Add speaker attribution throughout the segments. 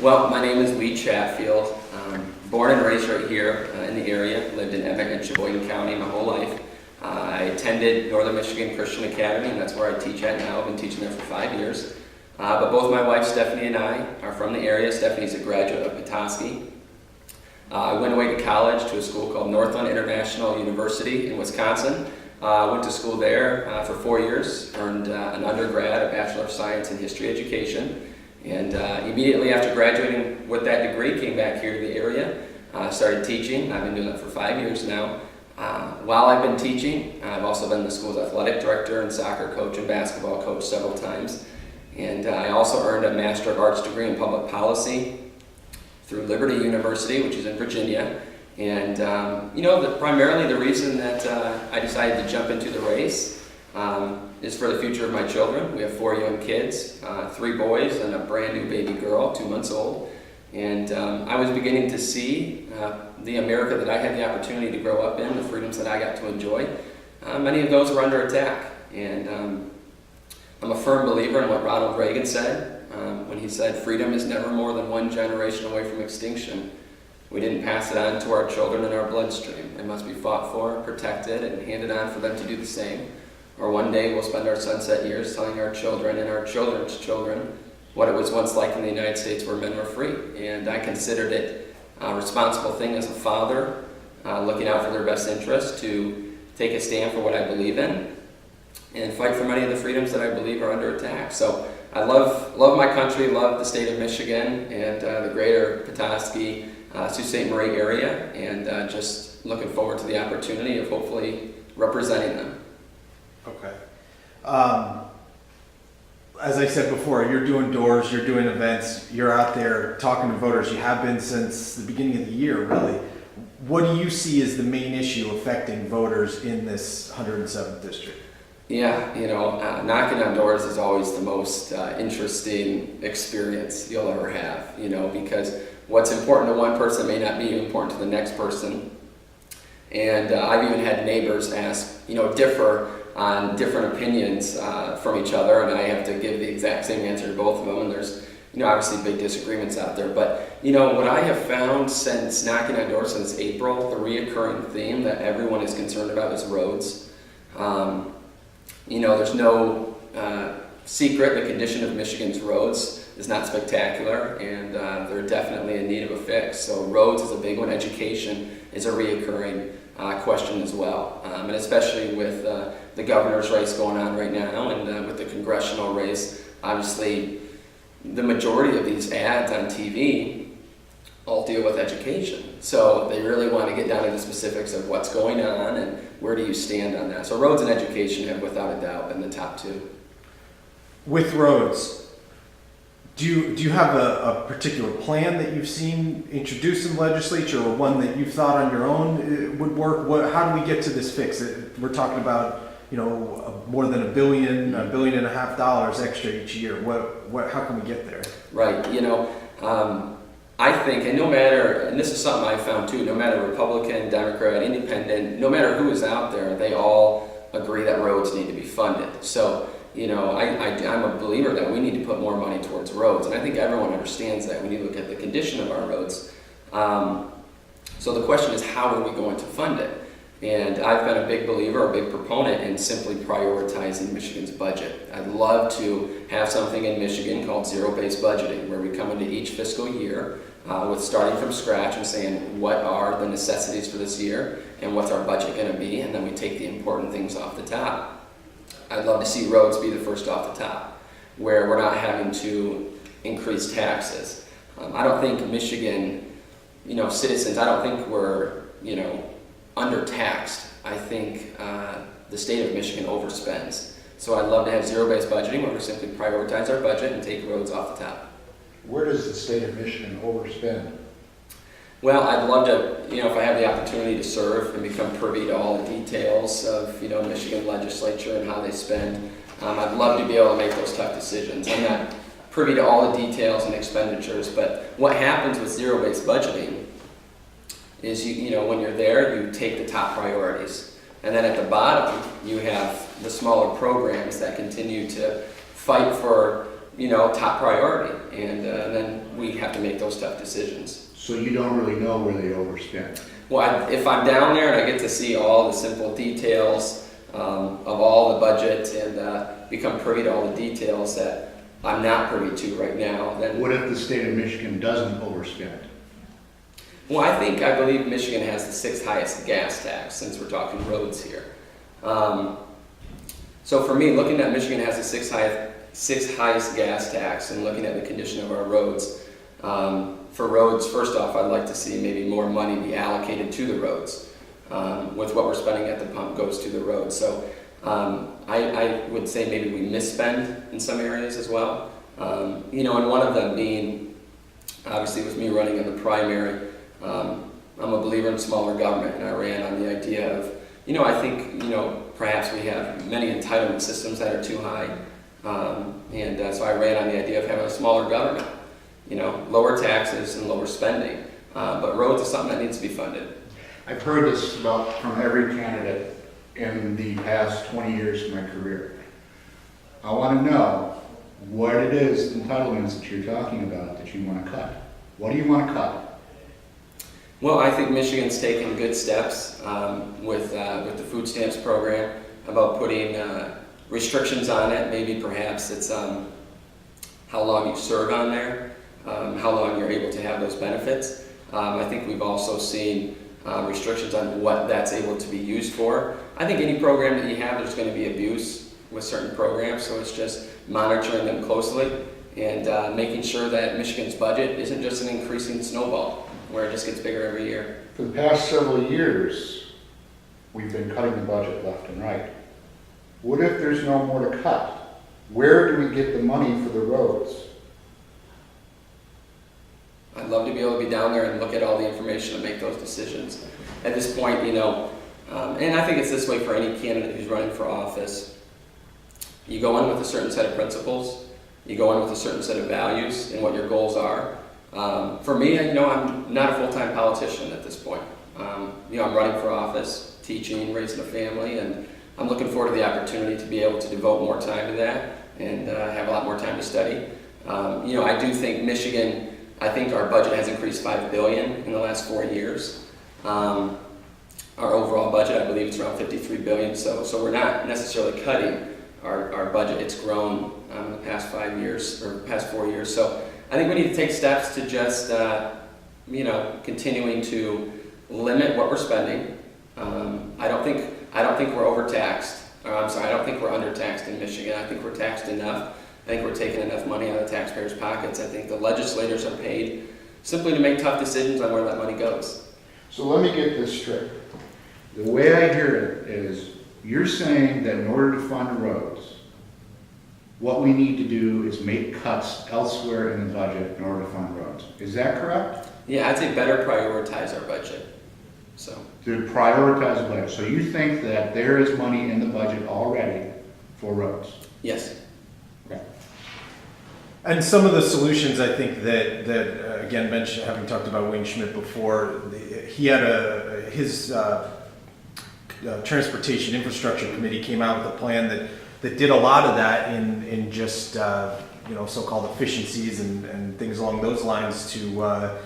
Speaker 1: Well, my name is Chatfield. Born and raised right here in the area. Lived in Emmett and Sheboygan County my whole life. I attended Northern Michigan Christian Academy, and that's where I teach at now. I've been teaching there for 5 years. But both my wife, Stephanie, and I are from the area. Stephanie's a graduate of Petoskey. I went away to college to a school called Northland International University in Wisconsin. Went to school there for 4 years, earned an undergrad, a Bachelor of Science in History Education, and immediately after graduating with that degree, came back here to the area, started teaching. I've been doing that for 5 years now. While I've been teaching, I've also been the school's athletic director and soccer coach and basketball coach several times. And I also earned a Master of Arts degree in Public Policy through Liberty University, which is in Virginia. And primarily the reason that I decided to jump into the race is for the future of my children. We have 4 young kids, 3 boys and a brand new baby girl, 2 months old. And I was beginning to see the America that I had the opportunity to grow up in, the freedoms that I got to enjoy. Many of those were under attack. And I'm a firm believer in what Ronald Reagan said when he said, "Freedom is never more than one generation away from extinction. We didn't pass it on to our children in our bloodstream. It must be fought for, protected, and handed on for them to do the same. Or one day we'll spend our sunset years telling our children and our children's children what it was once like in the United States where men were free." And I considered it a responsible thing as a father, looking out for their best interest, to take a stand for what I believe in and fight for many of the freedoms that I believe are under attack. So I love my country, love the state of Michigan and the greater Petoskey, Sault Ste. Marie area, and just looking forward to the opportunity of hopefully representing them.
Speaker 2: Okay. As I said before, you're doing doors, you're doing events, you're out there talking to voters. You have been since the beginning of the year, really. What do you see as the main issue affecting voters in this 107th district?
Speaker 1: Yeah, knocking on doors is always the most interesting experience you'll ever have, because what's important to one person may not be important to the next person. And I've even had neighbors differ on different opinions from each other, and I have to give the exact same answer to both of them, and there's obviously big disagreements out there. But what I have found since knocking on doors since April, the reoccurring theme that everyone is concerned about is roads. There's no secret the condition of Michigan's roads is not spectacular, and they're definitely in need of a fix. So roads is a big one. Education is a reoccurring question as well, and especially with the governor's race going on right now, and with the congressional race, obviously the majority of these ads on TV all deal with education. So they really want to get down to the specifics of what's going on and where do you stand on that. So roads and education have without a doubt been the top 2.
Speaker 2: With roads, do you have a particular plan that you've seen introduced in the legislature, or one that you've thought on your own would work? How do we get to this fix? We're talking about more than $1 billion, $1.5 billion extra each year. How can we get there?
Speaker 1: Right. I think, and no matter, and this is something I found too, no matter Republican, Democrat, Independent, no matter who is out there, they all agree that roads need to be funded. So, I'm a believer that we need to put more money towards roads, and I think everyone understands that when you look at the condition of our roads. So the question is, how are we going to fund it? And I've been a big believer, a big proponent in simply prioritizing Michigan's budget. I'd love to have something in Michigan called zero-based budgeting, where we come into each fiscal year with starting from scratch and saying what are the necessities for this year and what's our budget going to be, and then we take the important things off the top. I'd love to see roads be the first off the top, where we're not having to increase taxes. I don't think Michigan, citizens, I don't think we're, undertaxed. I think the state of Michigan overspends. So I'd love to have zero-based budgeting, where we simply prioritize our budget and take roads off the top.
Speaker 3: Where does the state of Michigan overspend?
Speaker 1: Well, I'd love to, if I have the opportunity to serve and become privy to all the details of, Michigan legislature and how they spend, I'd love to be able to make those tough decisions. I'm not privy to all the details and expenditures, but what happens with zero-based budgeting is, when you're there, you take the top priorities. And then at the bottom, you have the smaller programs that continue to fight for top priority, and then we have to make those tough decisions.
Speaker 3: So you don't really know where they overspend?
Speaker 1: Well, if I'm down there and I get to see all the simple details of all the budget and become privy to all the details that I'm not privy to right now, then...
Speaker 3: What if the state of Michigan doesn't overspend?
Speaker 1: Well, I believe Michigan has the 6th highest gas tax, since we're talking roads here. So for me, looking at Michigan has the 6th highest gas tax, and looking at the condition of our roads, for roads, first off, I'd like to see maybe more money be allocated to the roads. With what we're spending at the pump goes to the roads. So I would say maybe we misspend in some areas as well. And one of them being, obviously with me running in the primary, I'm a believer in smaller government, and I ran on the idea of, I think, perhaps we have many entitlement systems that are too high. So I ran on the idea of having a smaller government, lower taxes and lower spending. But roads is something that needs to be funded.
Speaker 3: I've heard this from every candidate in the past 20 years of my career. I want to know what it is, entitlements that you're talking about that you want to cut. What do you want to cut?
Speaker 1: Well, I think Michigan's taken good steps with the food stamps program about putting restrictions on it. Maybe perhaps it's how long you serve on there, how long you're able to have those benefits. I think we've also seen restrictions on what that's able to be used for. I think any program that you have, there's going to be abuse with certain programs, so it's just monitoring them closely and making sure that Michigan's budget isn't just an increasing snowball where it just gets bigger every year.
Speaker 3: For the past several years, we've been cutting the budget left and right. What if there's no more to cut? Where do we get the money for the roads?
Speaker 1: I'd love to be able to be down there and look at all the information and make those decisions. At this point, and I think it's this way for any candidate who's running for office. You go in with a certain set of principles, you go in with a certain set of values and what your goals are. For me, I'm not a full-time politician at this point. I'm running for office, teaching, raising a family, and I'm looking forward to the opportunity to be able to devote more time to that and have a lot more time to study. I do think Michigan, I think our budget has increased $5 billion in the last 4 years. Our overall budget, I believe it's around $53 billion, so we're not necessarily cutting our budget. It's grown in the past 5 years, or past 4 years. So I think we need to take steps to just, continuing to limit what we're spending. I don't think we're overtaxed. I don't think we're undertaxed in Michigan. I think we're taxed enough. I think we're taking enough money out of the taxpayers' pockets. I think the legislators are paid simply to make tough decisions on where that money goes.
Speaker 3: So let me get this straight. The way I hear it is you're saying that in order to fund roads, what we need to do is make cuts elsewhere in the budget in order to fund roads. Is that correct?
Speaker 1: Yeah, I'd say better prioritize our budget.
Speaker 3: To prioritize the budget. So you think that there is money in the budget already for roads?
Speaker 1: Yes.
Speaker 3: Okay.
Speaker 2: And some of the solutions, I think that again, mentioned, having talked about Wayne Schmidt before, he had his Transportation Infrastructure Committee came out with a plan that did a lot of that in just so-called efficiencies and things along those lines to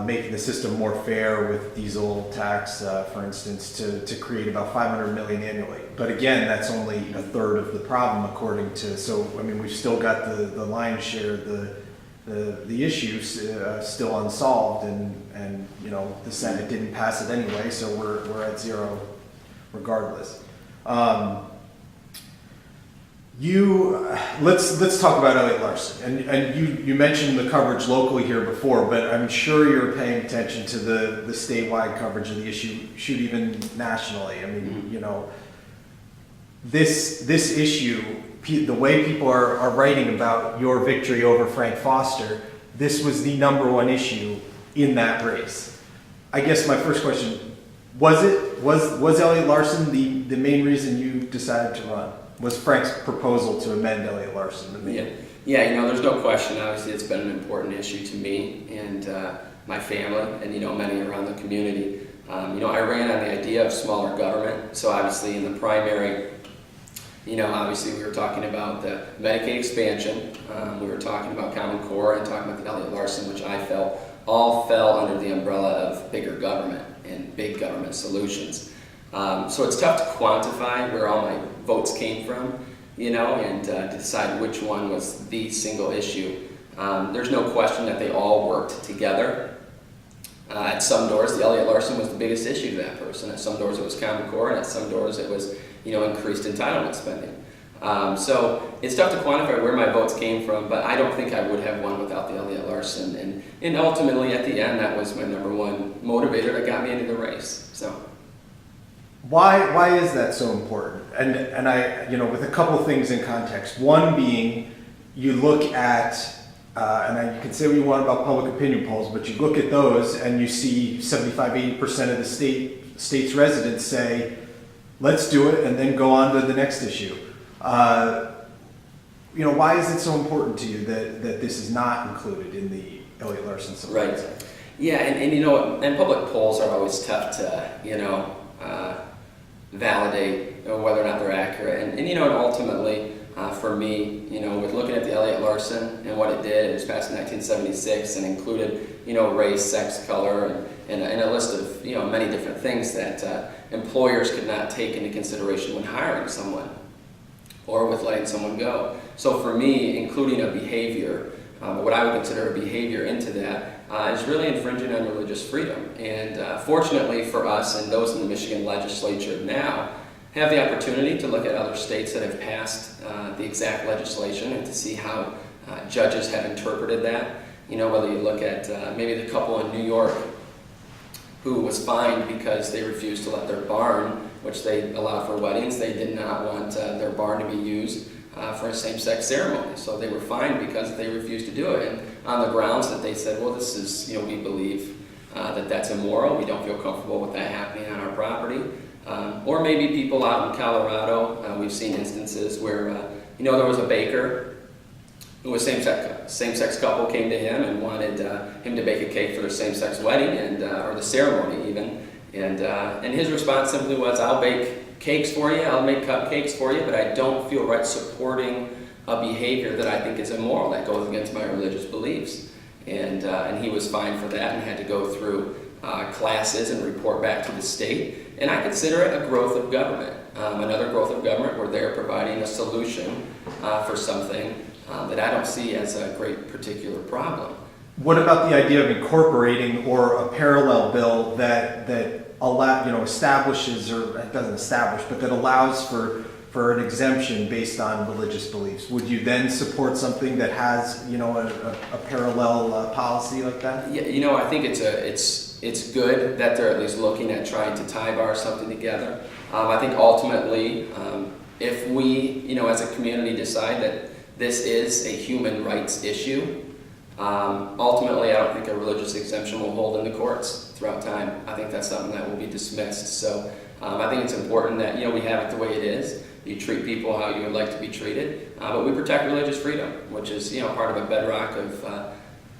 Speaker 2: making the system more fair with diesel tax, for instance, to create about $500 million annually. But again, that's only a third of the problem, according to. So I mean, we've still got the lion's share of the issues still unsolved, and the Senate didn't pass it anyway, so we're at zero regardless. Let's talk about Elliott Larson, and you mentioned the coverage locally here before, but I'm sure you're paying attention to the statewide coverage of the issue, shoot, even nationally. I mean, this issue, the way people are writing about your victory over Frank Foster, this was the number one issue in that race. I guess my first question, was Elliott Larson the main reason you decided to run? Was Frank's proposal to amend Elliott Larson the main?
Speaker 1: Yeah, there's no question. Obviously, it's been an important issue to me and my family and, many around the community. I ran on the idea of smaller government. So obviously in the primary, Obviously we were talking about the Medicaid expansion, we were talking about Common Core, and talking about the Elliott Larson, which I felt all fell under the umbrella of bigger government and big government solutions. So it's tough to quantify where all my votes came from, and to decide which one was the single issue. There's no question that they all worked together. At some doors, the Elliott Larson was the biggest issue to that person. At some doors, it was Common Core, and at some doors, it was increased entitlement spending. So it's tough to quantify where my votes came from, but I don't think I would have won without the Elliott Larson. And ultimately, at the end, that was my number one motivator that got me into the race. So.
Speaker 2: Why is that so important? And I, with a couple things in context. One being, you look at, you can say what you want about public opinion polls, but you look at those and you see 75-80% of the state's residents say, let's do it, and then go on to the next issue. Why is it so important to you that this is not included in the Elliott Larson support?
Speaker 1: Right. Yeah, and public polls are always tough to, validate whether or not they're accurate. And ultimately, for me, with looking at the Elliott Larson and what it did, it was passed in 1976 and included, race, sex, color, and a list of, many different things that employers could not take into consideration when hiring someone or with letting someone go. So for me, including a behavior, what I would consider a behavior into that, is really infringing on religious freedom. And fortunately for us and those in the Michigan legislature now, have the opportunity to look at other states that have passed the exact legislation and to see how judges have interpreted that. Whether you look at maybe the couple in New York who was fined because they refused to let their barn, which they allowed for weddings, they did not want their barn to be used for a same-sex ceremony. So they were fined because they refused to do it. And on the grounds that they said, well, this is, we believe that that's immoral. We don't feel comfortable with that happening on our property. Or maybe people out in Colorado, we've seen instances where, there was a baker who was same-sex couple came to him and wanted him to bake a cake for their same-sex wedding or the ceremony even. And his response simply was, I'll bake cakes for you, I'll make cupcakes for you, but I don't feel right supporting a behavior that I think is immoral, that goes against my religious beliefs. And he was fined for that and had to go through classes and report back to the state. And I consider it a growth of government, another growth of government where they're providing a solution for something that I don't see as a great particular problem.
Speaker 2: What about the idea of incorporating or a parallel bill that establishes, or it doesn't establish, but that allows for an exemption based on religious beliefs? Would you then support something that has, a parallel policy like that?
Speaker 1: Yeah, I think it's good that they're at least looking at trying to tie-bar something together. I think ultimately, if we, as a community decide that this is a human rights issue, ultimately I don't think a religious exemption will hold in the courts throughout time. I think that's something that will be dismissed. So I think it's important that, we have it the way it is. You treat people how you would like to be treated, but we protect religious freedom, which is, part of a bedrock of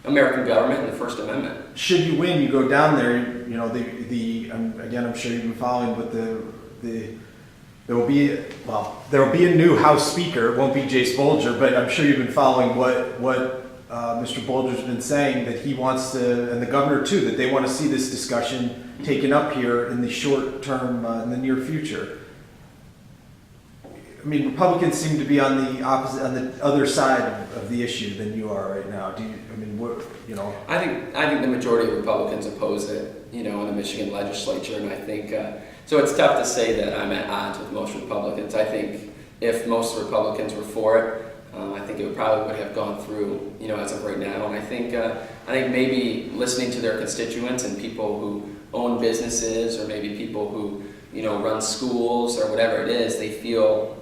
Speaker 1: American government and the First Amendment.
Speaker 2: Should you win, you go down there, again, I'm sure you've been following, but there will be a new House Speaker. It won't be Jace Bolger, but I'm sure you've been following what Mr. Bolger's been saying, that he wants to, and the governor too, that they want to see this discussion taken up here in the short term, in the near future. I mean, Republicans seem to be on the other side of the issue than you are right now.
Speaker 1: I think the majority of Republicans oppose it, in the Michigan legislature, and I think so. It's tough to say that I'm at odds with most Republicans. I think if most Republicans were for it, I think it probably would have gone through, as of right now. And I think maybe listening to their constituents and people who own businesses, or maybe people who run schools or whatever it is, they feel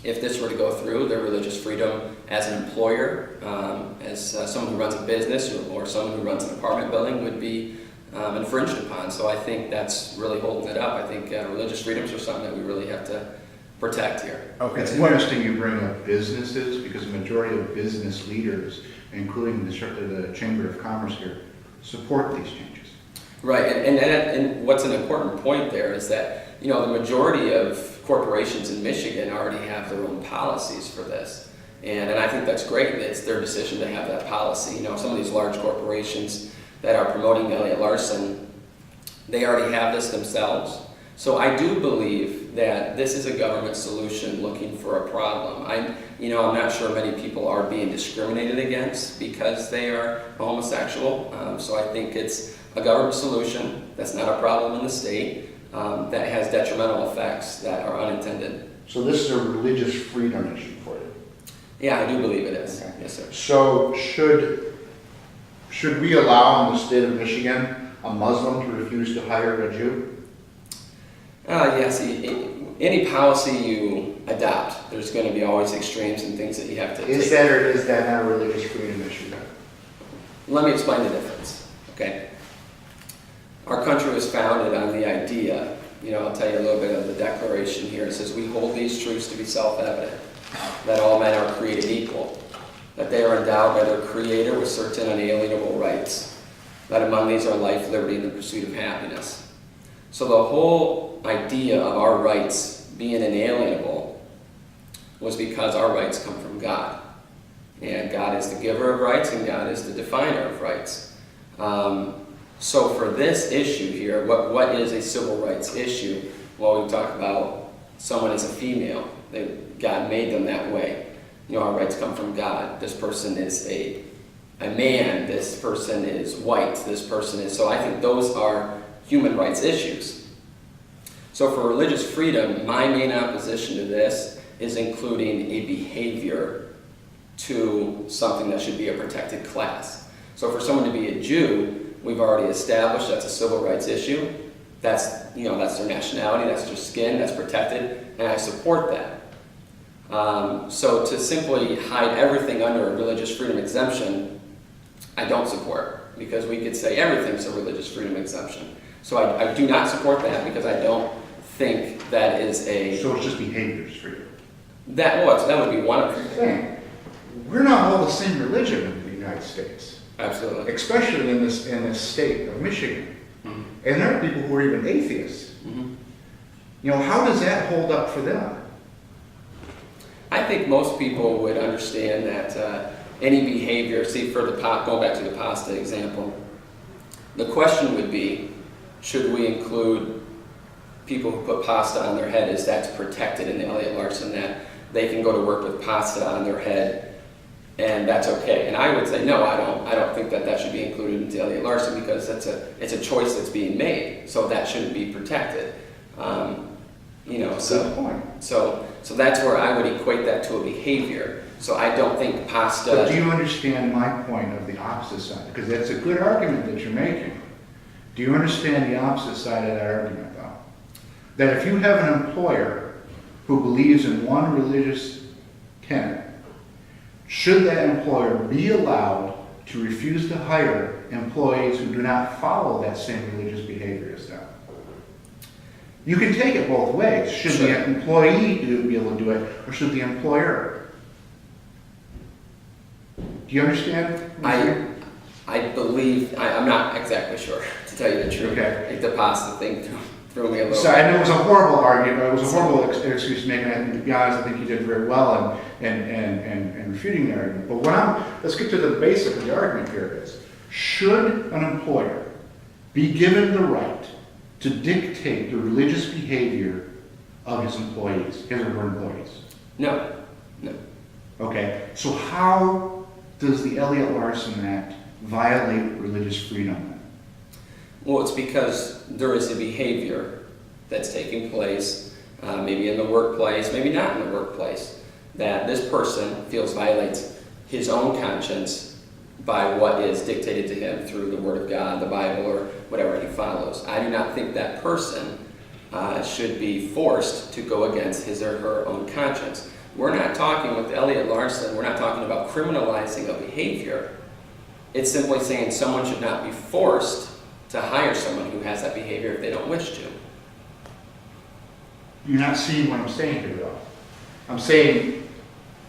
Speaker 1: if this were to go through, their religious freedom as an employer, as someone who runs a business or someone who runs an apartment building would be infringed upon. So I think that's really holding it up. I think religious freedoms are something that we really have to protect here.
Speaker 3: Okay. It's interesting you bring up businesses, because the majority of business leaders, including the Chamber of Commerce here, support these changes.
Speaker 1: Right, and what's an important point there is that, the majority of corporations in Michigan already have their own policies for this. And I think that's great. It's their decision to have that policy. You know, some of these large corporations that are promoting Elliott Larson, they already have this themselves. So I do believe that this is a government solution looking for a problem. I'm not sure many people are being discriminated against because they are homosexual. So I think it's a government solution that's not a problem in the state, that has detrimental effects that are unintended.
Speaker 3: So this is a religious freedom issue for you?
Speaker 1: Yeah, I do believe it is.
Speaker 3: Okay.
Speaker 1: Yes, sir.
Speaker 3: So should we allow in the state of Michigan a Muslim to refuse to hire a Jew?
Speaker 1: Yes, any policy you adopt, there's going to be always extremes and things that you have to
Speaker 3: Is
Speaker 1: take.
Speaker 3: that or is that not a religious freedom issue then?
Speaker 1: Let me explain the difference, okay? Our country was founded on the idea, I'll tell you a little bit of the declaration here. It says, we hold these truths to be self-evident, that all men are created equal, that they are endowed by their Creator with certain unalienable rights, that among these are life, liberty, and the pursuit of happiness. So the whole idea of our rights being inalienable was because our rights come from God. And God is the giver of rights, and God is the definer of rights. So for this issue here, what is a civil rights issue? Well, we talk about someone is a female. God made them that way. Our rights come from God. This person is a man. This person is white. This person is... So I think those are human rights issues. So for religious freedom, my main opposition to this is including a behavior to something that should be a protected class. So for someone to be a Jew, we've already established that's a civil rights issue. That's their nationality, that's their skin, that's protected, and I support that. So to simply hide everything under a religious freedom exemption, I don't support, because we could say everything's a religious freedom exemption. So I do not support that, because I don't think that is a...
Speaker 3: So it's just behaviors for you?
Speaker 1: That would be one of them.
Speaker 3: Thing. We're not all the same religion in the United States.
Speaker 1: Absolutely.
Speaker 3: Especially in this state of Michigan.
Speaker 1: Mm-hmm.
Speaker 3: And there are people who are even atheists.
Speaker 1: Mm-hmm.
Speaker 3: How does that hold up for them?
Speaker 1: I think most people would understand that any behavior, going back to the pasta example, the question would be, should we include people who put pasta on their head as that's protected in the Elliott Larson, that they can go to work with pasta on their head and that's okay? And I would say, no, I don't think that should be included into Elliott Larson, because it's a choice that's being made, so that shouldn't be protected.
Speaker 3: Good point.
Speaker 1: So that's where I would equate that to a behavior. So I don't think pasta...
Speaker 3: But do you understand my point of the opposite side? Because that's a good argument that you're making. Do you understand the opposite side of that argument, though? That if you have an employer who believes in one religious tenet, should that employer be allowed to refuse to hire employees who do not follow that same religious behavior as them? You can take it both ways. Should
Speaker 1: Sure.
Speaker 3: the employee be able to do it, or should the employer? Do you understand?
Speaker 1: I believe, I'm not exactly sure, to tell you the truth.
Speaker 3: Okay.
Speaker 1: Like the pasta thing threw me a little
Speaker 3: So I know it was a horrible argument. It was a horrible excuse to make, and I think, to be honest, I think you did very well in refuting the argument. But let's get to the basic of the argument here is, should an employer be given the right to dictate the religious behavior of his employees, his or her employees?
Speaker 1: No.
Speaker 3: Okay, so how does the Elliott Larson Act violate religious freedom then?
Speaker 1: Well, it's because there is a behavior that's taking place, maybe in the workplace, maybe not in the workplace, that this person feels violates his own conscience by what is dictated to him through the Word of God, the Bible, or whatever he follows. I do not think that person should be forced to go against his or her own conscience. We're not talking with Elliott Larson, we're not talking about criminalizing a behavior. It's simply saying someone should not be forced to hire someone who has that behavior if they don't wish to.
Speaker 3: You're not seeing what I'm saying here, though. I'm saying,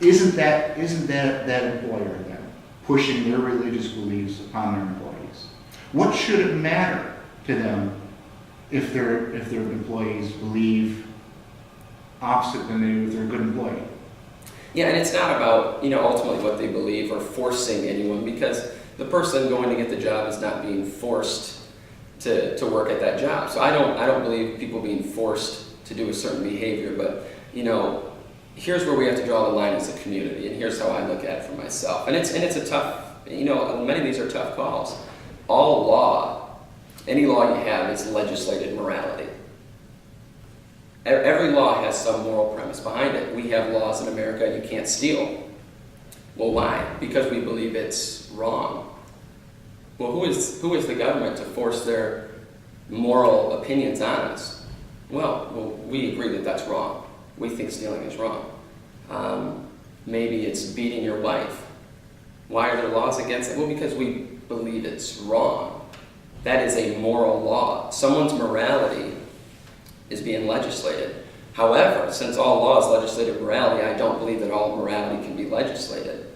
Speaker 3: isn't that employer then pushing their religious beliefs upon their employees? What should it matter to them if their employees believe opposite than they do if they're a good employee.
Speaker 1: Yeah, and it's not about, ultimately what they believe or forcing anyone, because the person going to get the job is not being forced to work at that job. So I don't believe people being forced to do a certain behavior, but, here's where we have to draw the line as a community, and here's how I look at it for myself. And it's a tough, many of these are tough calls. All law, any law you have is legislated morality. Every law has some moral premise behind it. We have laws in America, you can't steal. Well, why? Because we believe it's wrong. Well, who is the government to force their moral opinions on us? Well, we agree that that's wrong. We think stealing is wrong. Maybe it's beating your wife. Why are there laws against it? Well, because we believe it's wrong. That is a moral law. Someone's morality is being legislated. However, since all law is legislated morality, I don't believe that all morality can be legislated.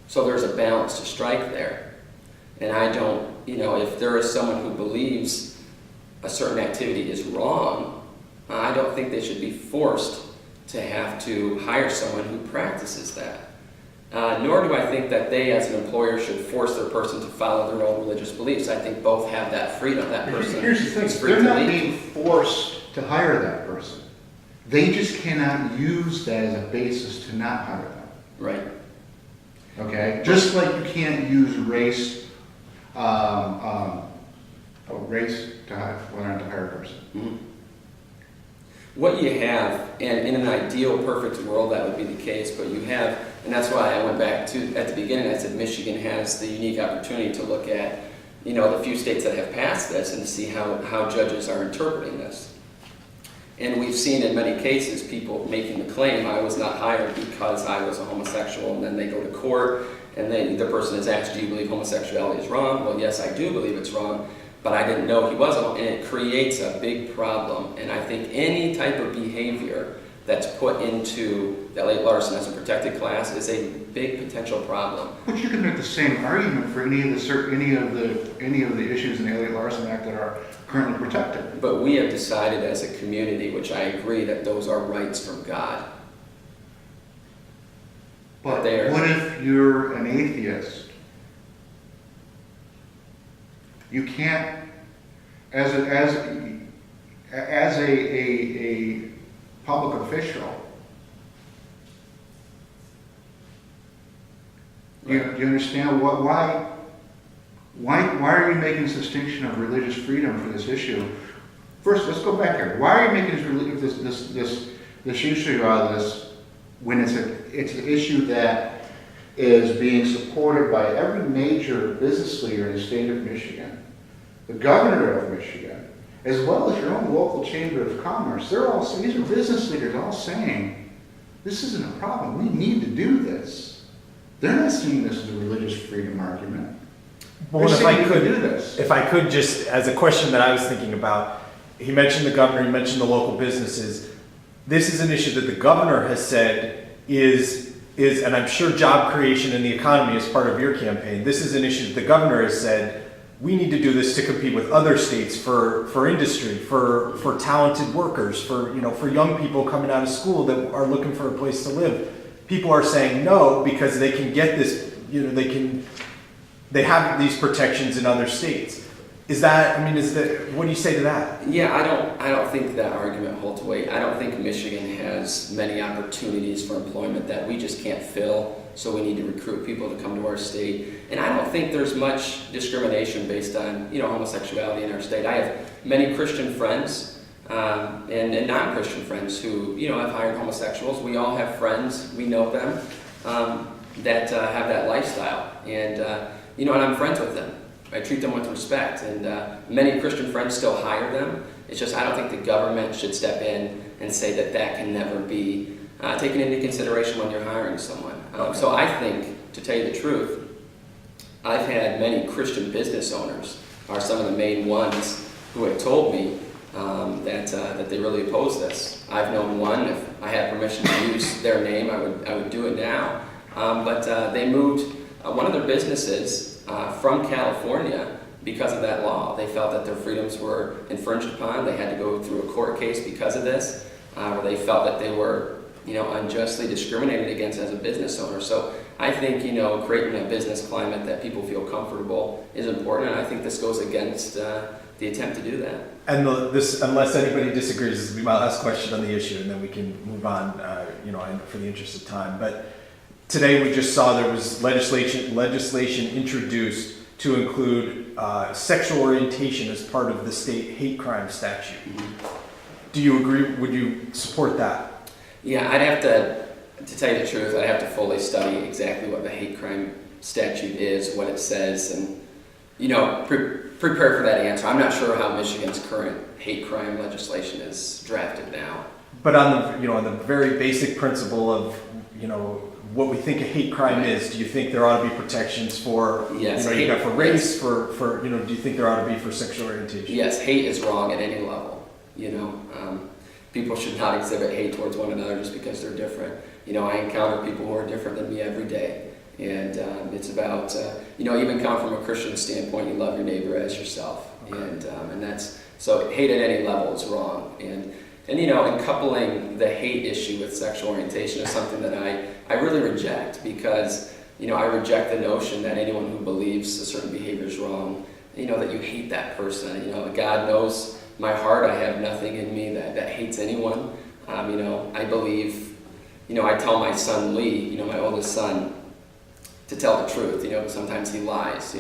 Speaker 1: So there's a balance to strike there. And I don't, if there is someone who believes a certain activity is wrong, I don't think they should be forced to have to hire someone who practices that. Nor do I think that they, as an employer, should force their person to follow their own religious beliefs. I think both have that freedom. That person
Speaker 3: Here's the thing,
Speaker 1: is free
Speaker 3: they're
Speaker 1: to
Speaker 3: not
Speaker 1: leave.
Speaker 3: being forced to hire that person. They just cannot use that as a basis to not hire them.
Speaker 1: Right.
Speaker 3: Okay? Just like you can't use race, race to hire, to hire a person.
Speaker 1: Mm-hmm. What you have, and in an ideal, perfect world, that would be the case, but you have, and that's why I went back to, at the beginning, I said Michigan has the unique opportunity to look at, the few states that have passed this and to see how judges are interpreting this. And we've seen in many cases people making the claim, I was not hired because I was a homosexual, and then they go to court, and then the person is asked, do you believe homosexuality is wrong? Well, yes, I do believe it's wrong, but I didn't know he was, and it creates a big problem. And I think any type of behavior that's put into the Elliott Larson as a protected class is a big potential problem.
Speaker 3: But you can make the same argument for any of the issues in the Elliott Larson Act that are currently protected.
Speaker 1: But we have decided as a community, which I agree, that those are rights from God.
Speaker 3: But
Speaker 1: There.
Speaker 3: what if you're an atheist? You can't, as a public official, do you understand why are you making this distinction of religious freedom for this issue? First, let's go back here. Why are you making this issue out of this when it's an issue that is being supported by every major business leader in the state of Michigan, the governor of Michigan, as well as your own local chamber of commerce? These are business leaders all saying, this isn't a problem. We need to do this. They're not seeing this as a religious freedom argument.
Speaker 2: Well,
Speaker 3: They're
Speaker 2: if I
Speaker 3: saying you
Speaker 2: could
Speaker 3: can do this.
Speaker 2: If I could just, as a question that I was thinking about, he mentioned the governor, he mentioned the local businesses. This is an issue that the governor has said is, and I'm sure job creation in the economy is part of your campaign. This is an issue that the governor has said, we need to do this to compete with other states for industry, for talented workers, for young people coming out of school that are looking for a place to live. People are saying no because they can get this, they have these protections in other states. What do you say to that?
Speaker 1: Yeah, I don't think that argument holds weight. I don't think Michigan has many opportunities for employment that we just can't fill, so we need to recruit people to come to our state. And I don't think there's much discrimination based on, homosexuality in our state. I have many Christian friends and non-Christian friends who, have hired homosexuals. We all have friends, we know them, that have that lifestyle. And, and I'm friends with them. I treat them with respect, and many Christian friends still hire them. It's just I don't think the government should step in and say that can never be taken into consideration when you're hiring someone. So I think, to tell you the truth, I've had many Christian business owners are some of the main ones who have told me that they really oppose this. I've known one. If I had permission to use their name, I would do it now. But they moved one of their businesses from California because of that law. They felt that their freedoms were infringed upon. They had to go through a court case because of this. where they felt that they were, unjustly discriminated against as a business owner. So I think, creating a business climate that people feel comfortable is important, and I think this goes against the attempt to do that.
Speaker 2: And this, unless anybody disagrees, this will be my last question on the issue, and then we can move on, for the interest of time. But today we just saw there was legislation introduced to include sexual orientation as part of the state hate crime statute.
Speaker 1: Mm-hmm.
Speaker 2: Do you agree? Would you support that?
Speaker 1: Yeah, I'd have to tell you the truth, I'd have to fully study exactly what the hate crime statute is, what it says, and, prepare for that answer. I'm not sure how Michigan's current hate crime legislation is drafted now.
Speaker 2: But on the very basic principle of, what we think a hate crime is, do you think there ought to be protections for,
Speaker 1: yes,
Speaker 2: for race, for do you think there ought to be for sexual orientation?
Speaker 1: Yes, hate is wrong at any level. People should not exhibit hate towards one another just because they're different. I encounter people who are different than me every day. And it's about, even come from a Christian standpoint, you love your neighbor as yourself. Okay. And that's, so hate at any level is wrong. And coupling the hate issue with sexual orientation is something that I really reject, because, I reject the notion that anyone who believes a certain behavior is wrong, that you hate that person. God knows my heart. I have nothing in me that hates anyone. I believe, I tell my son Lee, my oldest son, to tell the truth. Sometimes he lies.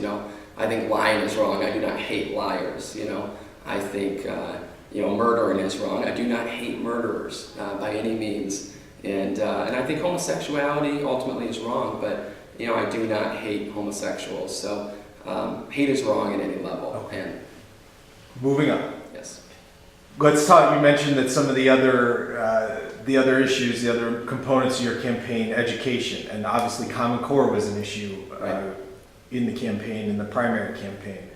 Speaker 1: I think lying is wrong. I do not hate liars. I think, murdering is wrong. I do not hate murderers by any means. And I think homosexuality ultimately is wrong, but, I do not hate homosexuals. So hate is wrong at any level.
Speaker 2: Okay.
Speaker 1: And
Speaker 2: moving on.
Speaker 1: yes.
Speaker 2: Let's talk. You mentioned that some of the other issues, the other components of your campaign, education, and obviously Common Core was an issue in the campaign, in the primary campaign.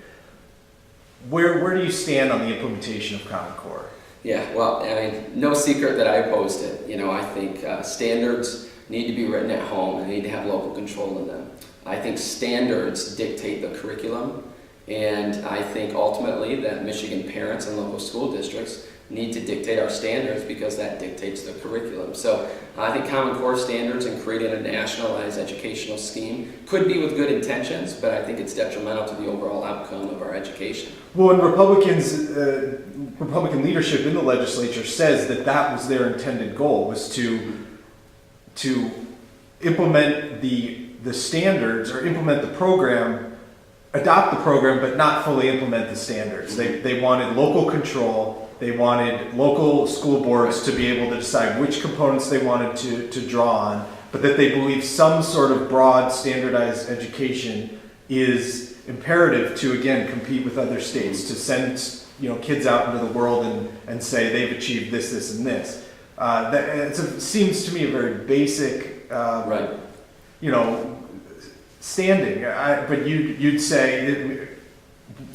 Speaker 2: Where do you stand on the implementation of Common Core?
Speaker 1: Yeah, well, no secret that I opposed it. I think standards need to be written at home and need to have local control in them. I think standards dictate the curriculum, and I think ultimately that Michigan parents and local school districts need to dictate our standards, because that dictates the curriculum. So I think Common Core standards and creating a nationalized educational scheme could be with good intentions, but I think it's detrimental to the overall outcome of our education.
Speaker 2: Well, and Republican leadership in the legislature says that was their intended goal, was to implement the standards, or implement the program, adopt the program, but not fully implement the standards. They wanted local control. They wanted local school boards to be able to decide which components they wanted to draw on, but that they believe some sort of broad standardized education is imperative to, again, compete with other states, to send kids out into the world and say they've achieved this, this, and this. It seems to me a very basic, standing. But you'd say,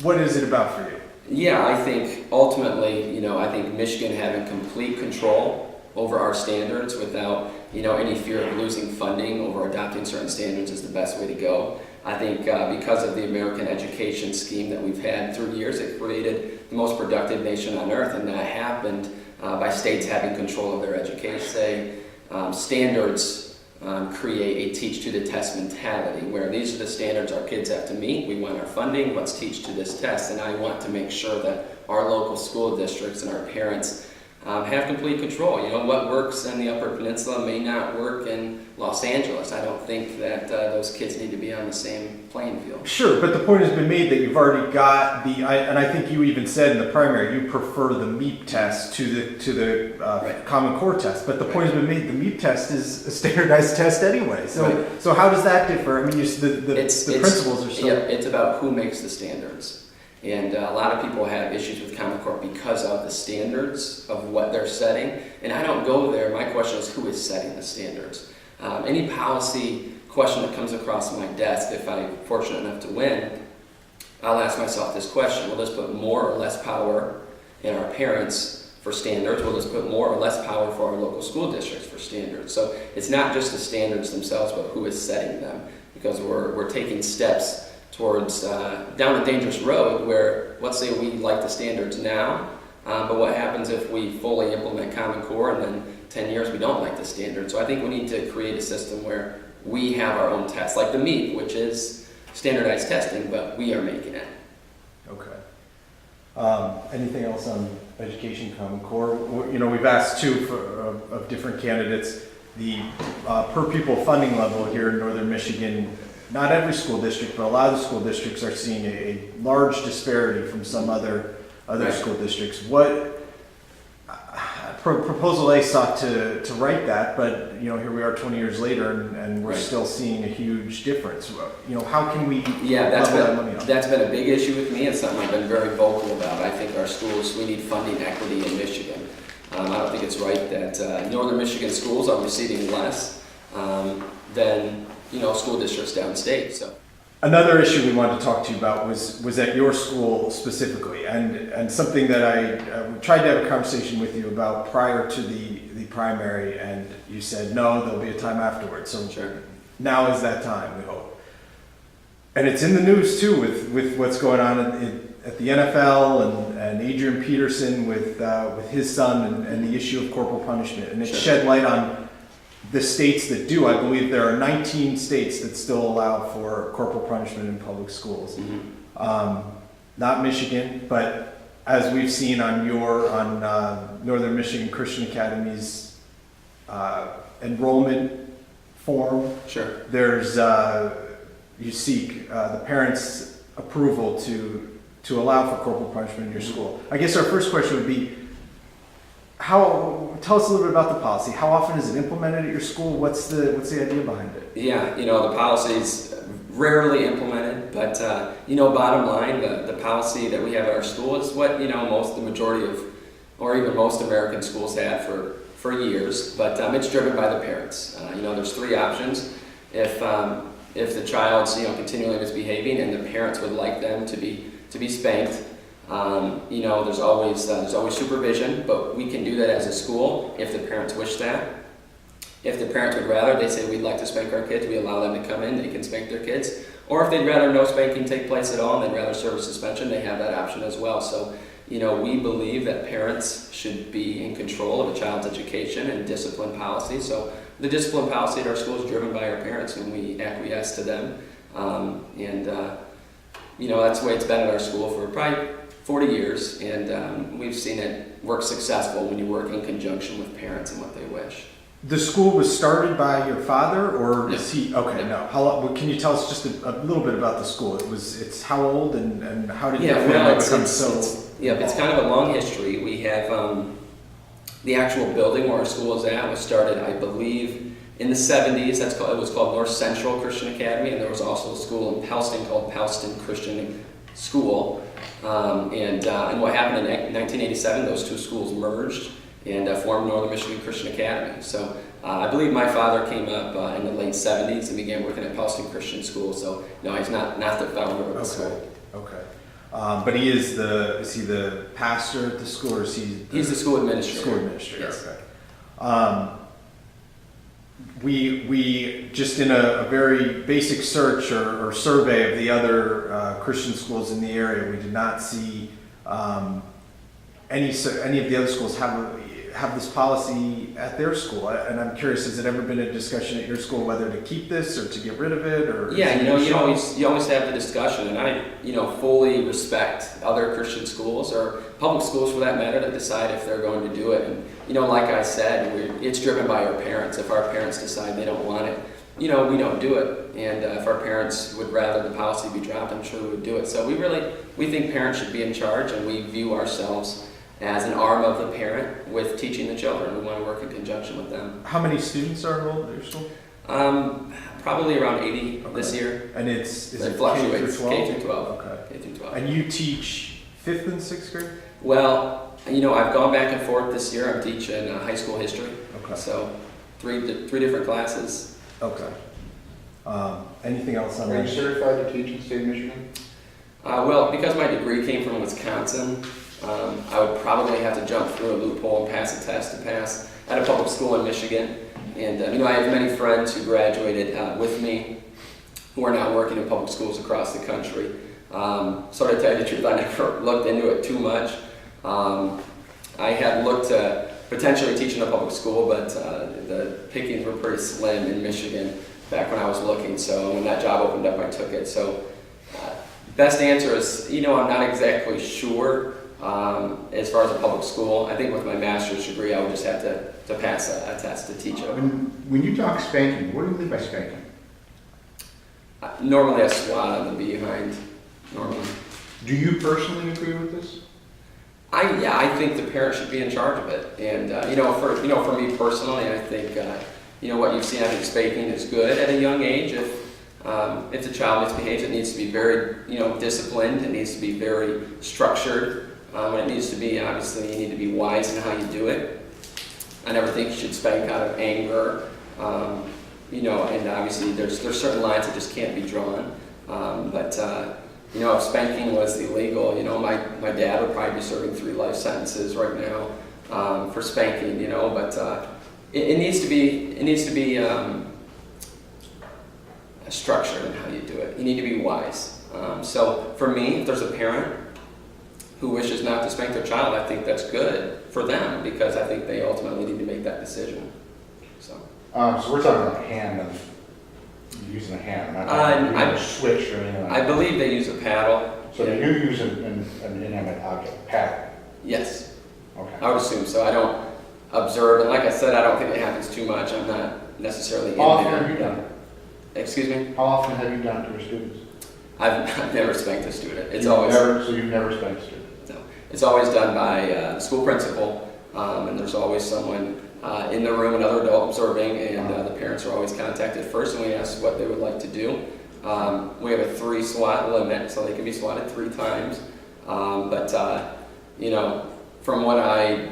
Speaker 2: what is it about for you?
Speaker 1: Yeah, I think ultimately, I think Michigan having complete control over our standards without, any fear of losing funding over adopting certain standards is the best way to go. I think because of the American education scheme that we've had through years, it created the most productive nation on earth, and that happened by states having control of their education. Standards create a teach to the test mentality, where these are the standards our kids have to meet. We want our funding, let's teach to this test. And I want to make sure that our local school districts and our parents have complete control. What works in the Upper Peninsula may not work in Los Angeles. I don't think that those kids need to be on the same playing field.
Speaker 2: Sure, but the point has been made that you've already got and I think you even said in the primary you prefer the MEEP test to the Common Core test. But the point has been made, the MEEP test is a standardized test anyway. So how does that differ? I mean, the principles are so.
Speaker 1: Yeah, it's about who makes the standards. And a lot of people have issues with Common Core because of the standards of what they're setting. And I don't go there. My question is, who is setting the standards? Any policy question that comes across my desk, if I'm fortunate enough to win, I'll ask myself this question: will this put more or less power in our parents for standards? Will this put more or less power for our local school districts for standards? So it's not just the standards themselves, but who is setting them. Because we're taking steps towards down a dangerous road where, let's say we like the standards now, But what happens if we fully implement Common Core and then 10 years we don't like the standard? So I think we need to create a system where we have our own tests, like the MEP, which is standardized testing, but we are making it.
Speaker 2: Okay. Anything else on education Common Core? You know, we've asked two of different candidates. The per pupil funding level here in Northern Michigan, not every school district, but a lot of the school districts are seeing a large disparity from some other
Speaker 1: Right.
Speaker 2: school districts. What Proposal A sought to right that, but you know, here we are 20 years later, and we're
Speaker 1: Right.
Speaker 2: still seeing a huge difference. You know, how can we
Speaker 1: Yeah,
Speaker 2: level that money up?
Speaker 1: that's been a big issue with me. It's something I've been very vocal about. I think our schools, we need funding equity in Michigan. I don't think it's right that Northern Michigan schools are receiving less than, you know, school districts downstate. So.
Speaker 2: Another issue we wanted to talk to you about was at your school specifically, and something that I tried to have a conversation with you about prior to the primary, and you said, no, there'll be a time afterwards. So
Speaker 1: Sure.
Speaker 2: now is that time, we hope. And it's in the news too with what's going on at the NFL and Adrian Peterson with his son and the issue of corporal punishment. And it
Speaker 1: Sure.
Speaker 2: shed light on the states that do. I believe there are 19 states that still allow for corporal punishment in public schools.
Speaker 1: Mm-hmm.
Speaker 2: Not Michigan, but as we've seen on Northern Michigan Christian Academy's enrollment form,
Speaker 1: Sure.
Speaker 2: there's you seek the parents' approval to allow for corporal punishment in your school. I guess our first question would be, tell us a little bit about the policy. How often is it implemented at your school? What's the idea behind it?
Speaker 1: Yeah, you know, the policy's rarely implemented, but, you know, bottom line, the policy that we have at our school is what, you know, the majority of, or even most American schools have for years, but it's driven by the parents. You know, there's three options. If the child's, you know, continually misbehaving and the parents would like them to be spanked, you know, there's always supervision, but we can do that as a school if the parents wish that. If the parents would rather, they say we'd like to spank our kids, we allow them to come in, they can spank their kids. Or if they'd rather no spanking take place at all and they'd rather serve a suspension, they have that option as well. So, you know, we believe that parents should be in control of a child's education and discipline policy. So the discipline policy at our school is driven by our parents and we acquiesce to them. You know, that's the way it's been at our school for probably 40 years, and we've seen it work successful when you work in conjunction with parents and what they wish.
Speaker 2: The school was started by your father, or
Speaker 1: No.
Speaker 2: is he? Okay,
Speaker 1: No.
Speaker 2: no. How long? Can you tell us just a little bit about the school? It's how old and how did your
Speaker 1: Yeah,
Speaker 2: family
Speaker 1: well,
Speaker 2: become
Speaker 1: it's kind of a long history. We have the actual building where our school is at was started, I believe, in the 70s. It was called North Central Christian Academy, and there was also a school in Pelston called Pelston Christian School. And what happened in 1987, those two schools merged and formed Northern Michigan Christian Academy. So I believe my father came up in the late 70s and began working at Pelston Christian School. So no, he's not the founder of the school.
Speaker 2: Okay. But is he the pastor at the school, or is he?
Speaker 1: He's the school administrator.
Speaker 2: School administrator.
Speaker 1: Yes.
Speaker 2: Okay. We just in a very basic search or survey of the other Christian schools in the area, we did not see any of the other schools have this policy at their school. And I'm curious, has it ever been a discussion at your school whether to keep this or to get rid of it? Or
Speaker 1: Yeah, you know, you always have the discussion, and I, you know, fully respect other Christian schools or public schools for that matter to decide if they're going to do it. And you know, like I said, it's driven by our parents. If our parents decide they don't want it, you know, we don't do it. And if our parents would rather the policy be dropped, I'm sure we would do it. So we think parents should be in charge, and we view ourselves as an arm of the parent with teaching the children. We want to work in conjunction with them.
Speaker 2: How many students are enrolled at your school?
Speaker 1: Probably around 80 this year.
Speaker 2: And it
Speaker 1: fluctuates.
Speaker 2: K through 12?
Speaker 1: K through 12.
Speaker 2: Okay.
Speaker 1: K through 12.
Speaker 2: And you teach 5th and 6th grade?
Speaker 1: Well, you know, I've gone back and forth this year. I'm teaching high school history.
Speaker 2: Okay.
Speaker 1: So three different classes.
Speaker 2: Okay. Anything else on
Speaker 3: Are you
Speaker 2: that?
Speaker 3: certified to teach in the state of Michigan?
Speaker 1: Well, because my degree came from Wisconsin, I would probably have to jump through a loophole and pass a test to pass at a public school in Michigan. And, you know, I have many friends who graduated with me who are now working in public schools across the country. So to tell you the truth, I never looked into it too much. I had looked to potentially teach in a public school, but the pickings were pretty slim in Michigan back when I was looking. So when that job opened up, I took it. So best answer is, I'm not exactly sure as far as a public school. I think with my master's degree, I would just have to pass a test to teach it.
Speaker 3: When you talk spanking, what do you mean by spanking?
Speaker 1: Normally a swat on the behind, normally.
Speaker 3: Do you personally agree with this?
Speaker 1: I think the parent should be in charge of it. And, for me personally, I think, what you've seen, I think spanking is good at a young age. If the child misbehaves, it needs to be very, disciplined. It needs to be very structured. It needs to be, obviously, you need to be wise in how you do it. I never think you should spank out of anger. And obviously there's certain lines that just can't be drawn. If spanking was illegal, my dad would probably be serving 3 life sentences right now for spanking. It needs to be structured in how you do it. You need to be wise. So for me, if there's a parent who wishes not to spank their child, I think that's good for them because I think they ultimately need to make that decision. So
Speaker 3: we're talking about hand and using a hand, not a switch or anything like that.
Speaker 1: I believe they use a paddle.
Speaker 3: So they do use an inanimate object, paddle?
Speaker 1: Yes.
Speaker 3: Okay.
Speaker 1: I would assume so. I don't observe, and like I said, I don't think it happens too much. I'm not necessarily in
Speaker 3: How often
Speaker 1: there.
Speaker 3: have you done it?
Speaker 1: Excuse me?
Speaker 3: How often have you done it to your students?
Speaker 1: I've never spanked a student. It's
Speaker 3: So you've never spanked a student?
Speaker 1: No. It's always done by the school principal, and there's always someone in the room, another adult observing, and the parents are always contacted first, and we ask what they would like to do. We have a 3 swat limit, so they can be swatted 3 times. From what I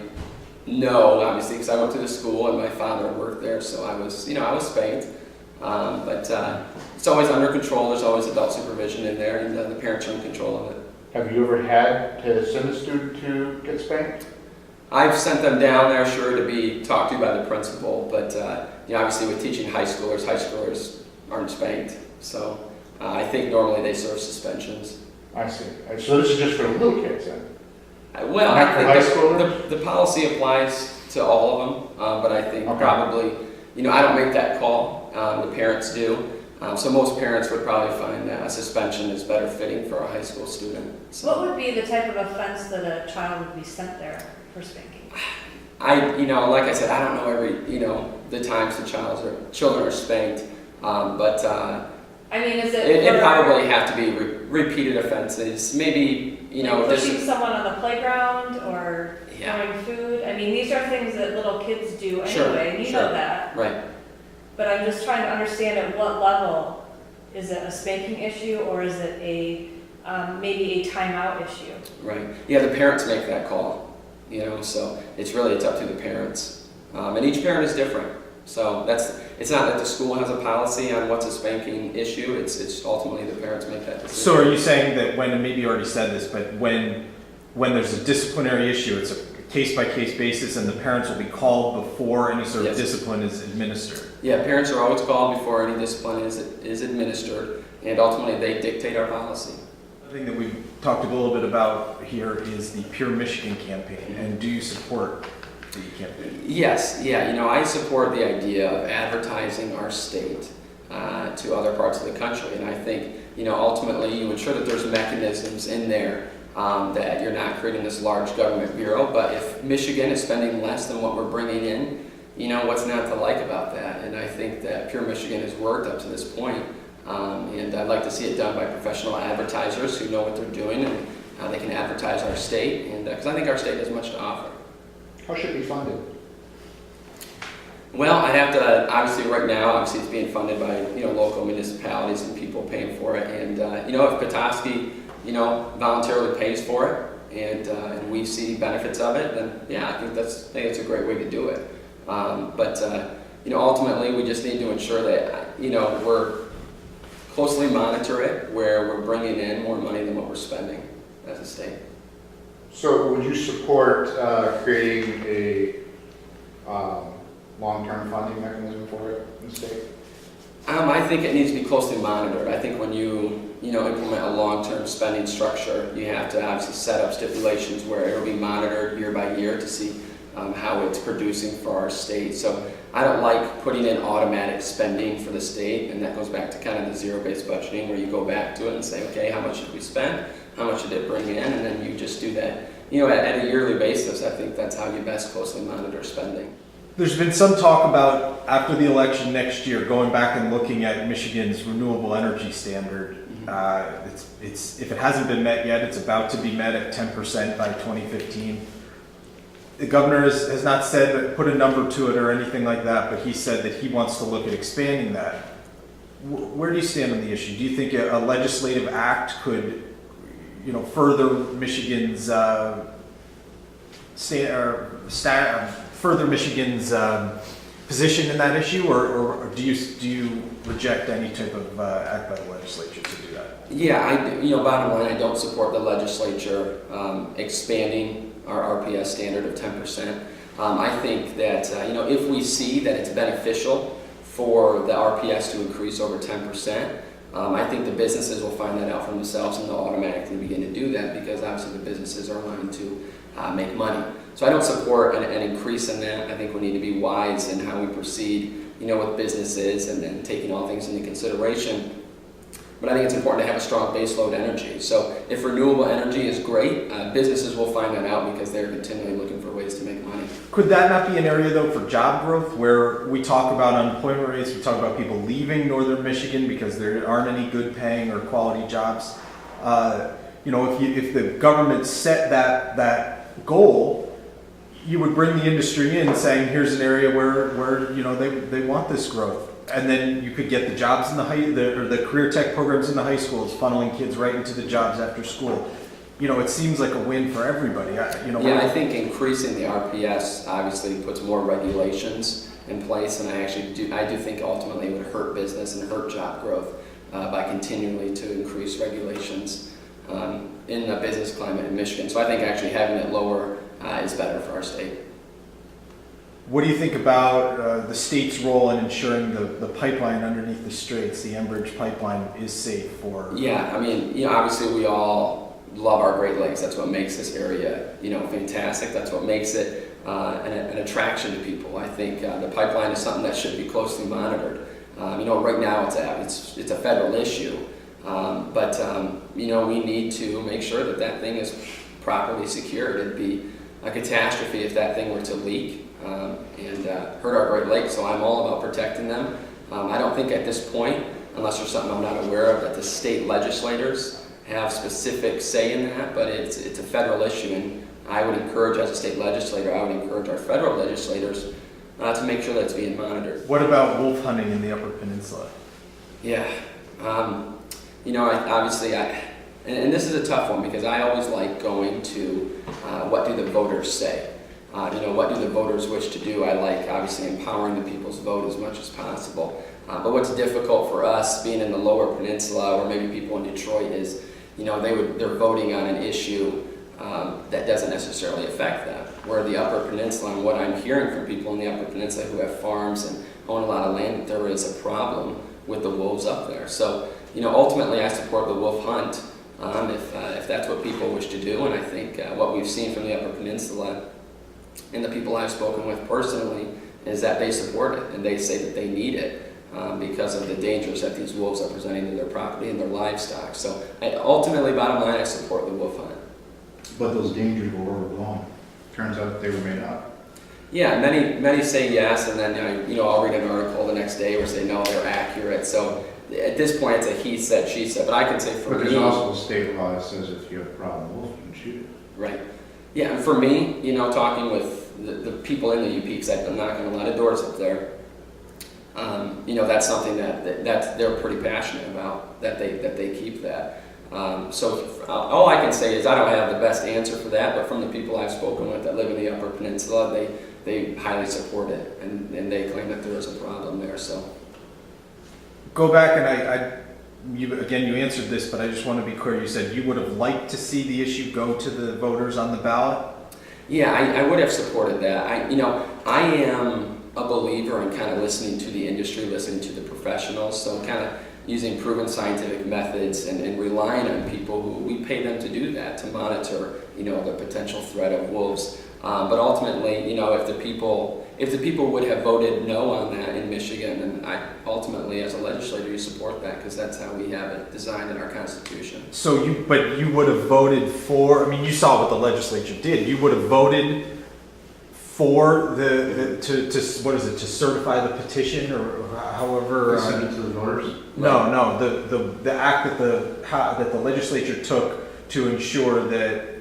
Speaker 1: know, obviously, because I went to the school and my father worked there, so I was spanked. It's always under control. There's always adult supervision in there, and the parents are in control of it.
Speaker 3: Have you ever had to send a student to get spanked?
Speaker 1: I've sent them down there, sure, to be talked to by the principal, but obviously with teaching high schoolers aren't spanked. So I think normally they serve suspensions.
Speaker 3: I see. So this is just for little kids then?
Speaker 1: Well,
Speaker 3: Not
Speaker 1: I
Speaker 3: for high
Speaker 1: think
Speaker 3: schoolers?
Speaker 1: the policy applies to all of them, but I think
Speaker 3: Okay.
Speaker 1: probably, I don't make that call. The parents do. So most parents would probably find that a suspension is better fitting for a high school student. So.
Speaker 4: What would be the type of offense that a child would be sent there for spanking?
Speaker 1: Like I said, I don't know the times the children are spanked,
Speaker 4: Is it?
Speaker 1: It probably have to be repeated offenses. Maybe
Speaker 4: pushing someone on the playground or
Speaker 1: Yeah.
Speaker 4: throwing food. These are things that little kids do anyway,
Speaker 1: Sure,
Speaker 4: and you
Speaker 1: sure.
Speaker 4: know that.
Speaker 1: Right.
Speaker 4: But I'm just trying to understand at what level is it a spanking issue or is it maybe a timeout issue?
Speaker 1: Right. Yeah, the parents make that call. So it's up to the parents, and each parent is different. So it's not that the school has a policy on what's a spanking issue. It's ultimately the parents make that decision.
Speaker 2: So are you saying that when, maybe you already said this, but when there's a disciplinary issue, it's a case-by-case basis and the parents will be called before any sort of
Speaker 1: Yes.
Speaker 2: discipline is administered?
Speaker 1: Yeah, parents are always called before any discipline is administered, and ultimately they dictate our policy.
Speaker 2: The thing that we've talked a little bit about here is the Pure Michigan campaign, and do you support the campaign?
Speaker 1: Yes, I support the idea of advertising our state to other parts of the country, and I think, ultimately you ensure that there's mechanisms in there that you're not creating this large government bureau, but if Michigan is spending less than what we're bringing in, what's not to like about that? And I think that Pure Michigan has worked up to this point, and I'd like to see it done by professional advertisers who know what they're doing and how they can advertise our state, and because I think our state has much to offer.
Speaker 3: How should it be funded?
Speaker 1: Well, I'd have to, obviously right now, it's being funded by, local municipalities and people paying for it. And, if Petoskey, voluntarily pays for it and we see benefits of it, then yeah, I think it's a great way to do it. Ultimately we just need to ensure that, we're closely monitor it where we're bringing in more money than what we're spending as a state.
Speaker 3: So would you support creating a long-term funding mechanism for it in the state?
Speaker 1: I think it needs to be closely monitored. I think when you implement a long-term spending structure, you have to obviously set up stipulations where it will be monitored year by year to see how it's producing for our state. So I don't like putting in automatic spending for the state, and that goes back to kind of the zero-based budgeting where you go back to it and say, okay, how much did we spend? How much did it bring in? And then you just do that. At a yearly basis, I think that's how you best closely monitor spending.
Speaker 2: There's been some talk about, after the election next year, going back and looking at Michigan's renewable energy standard. If it hasn't been met yet, it's about to be met at 10% by 2015. The governor has not said, put a number to it or anything like that, but he said that he wants to look at expanding that. Where do you stand on the issue? Do you think a legislative act could, further Michigan's position in that issue, or do you reject any type of act by the legislature to do that?
Speaker 1: Yeah, I do. Bottom line, I don't support the legislature expanding our RPS standard of 10%. I think that if we see that it's beneficial for the RPS to increase over 10%, I think the businesses will find that out for themselves and they'll automatically begin to do that because obviously the businesses are aligned to make money. So I don't support an increase in that. I think we need to be wise in how we proceed, with businesses and then taking all things into consideration. But I think it's important to have a strong baseload energy. So if renewable energy is great, businesses will find that out because they're continually looking for ways to make money.
Speaker 2: Could that not be an area, though, for job growth, where we talk about unemployment rates, we talk about people leaving northern Michigan because there aren't any good paying or quality jobs? If the government set that goal, you would bring the industry in saying, here's an area where they want this growth. And then you could get the jobs in the career tech programs in the high schools, funneling kids right into the jobs after school. It seems like a win for everybody.
Speaker 1: I think increasing the RPS obviously puts more regulations in place, and I do think ultimately it would hurt business and hurt job growth by continually to increase regulations in the business climate in Michigan. So I think actually having it lower is better for our state.
Speaker 2: What do you think about the state's role in ensuring the pipeline underneath the straits, the Enbridge pipeline, is safe for?
Speaker 1: Yeah, obviously we all love our Great Lakes. That's what makes this area, fantastic. That's what makes it an attraction to people. I think the pipeline is something that should be closely monitored. Right now it's a federal issue, but we need to make sure that thing is properly secured. It'd be a catastrophe if that thing were to leak and hurt our Great Lakes. So I'm all about protecting them. I don't think at this point, unless there's something I'm not aware of, that the state legislators have specific say in that, but it's a federal issue, and I would encourage, as a state legislator, I would encourage our federal legislators to make sure that it's being monitored.
Speaker 2: What about wolf hunting in the Upper Peninsula?
Speaker 1: Yeah, and this is a tough one because I always like going to what do the voters say. What do the voters wish to do? I like obviously empowering the people's vote as much as possible. But what's difficult for us, being in the Lower Peninsula, or maybe people in Detroit, is they're voting on an issue that doesn't necessarily affect them. Where the Upper Peninsula, and what I'm hearing from people in the Upper Peninsula who have farms and own a lot of land, there is a problem with the wolves up there. So ultimately, I support the wolf hunt if that's what people wish to do. And I think what we've seen from the Upper Peninsula and the people I've spoken with personally is that they support it and they say that they need it because of the dangers that these wolves are presenting to their property and their livestock. So ultimately, bottom line, I support the wolf hunt.
Speaker 3: But those dangers were overblown. Turns out they were made up.
Speaker 1: Yeah, many say yes, and then I'll read an article the next day or say no, they're accurate. So at this point, it's a he said, she said. But I can say for me,
Speaker 3: but there's also a state law that says if you have a problem with wolf, you can shoot it.
Speaker 1: Right. Yeah, and for me, talking with the people in the UP, because I've been knocking a lot of doors up there, that's something that they're pretty passionate about, that they keep that. So all I can say is I don't have the best answer for that, but from the people I've spoken with that live in the Upper Peninsula, they highly support it, and they claim that there is a problem there. So
Speaker 2: go back, and you answered this, but I just want to be clear. You said you would have liked to see the issue go to the voters on the ballot.
Speaker 1: Yeah, I would have supported that. I am a believer in kind of listening to the industry, listening to the professionals, so kind of using proven scientific methods and relying on people who we pay them to do that, to monitor, the potential threat of wolves. But ultimately, if the people would have voted no on that in Michigan, then ultimately, as a legislator, you support that because that's how we have it designed in our Constitution.
Speaker 2: So you would have voted for, you saw what the legislature did. You would have voted for to certify the petition or however.
Speaker 3: Send it to the voters?
Speaker 2: No, the act that the legislature took to ensure that,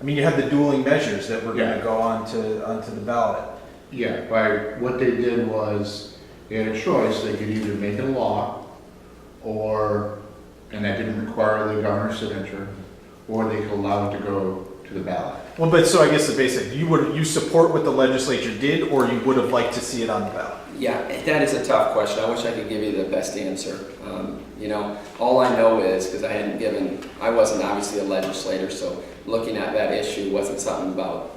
Speaker 2: you had the dueling measures that were going to go onto the ballot.
Speaker 3: Yeah, what they did was, they had a choice, they could either make it a law, and that didn't require the governor's signature, or they could allow it to go to the ballot.
Speaker 2: Well, but so I guess the basic, you support what the legislature did, or you would have liked to see it on the ballot?
Speaker 1: Yeah, that is a tough question. I wish I could give you the best answer. All I know is, because I wasn't obviously a legislator, so looking at that issue wasn't something about,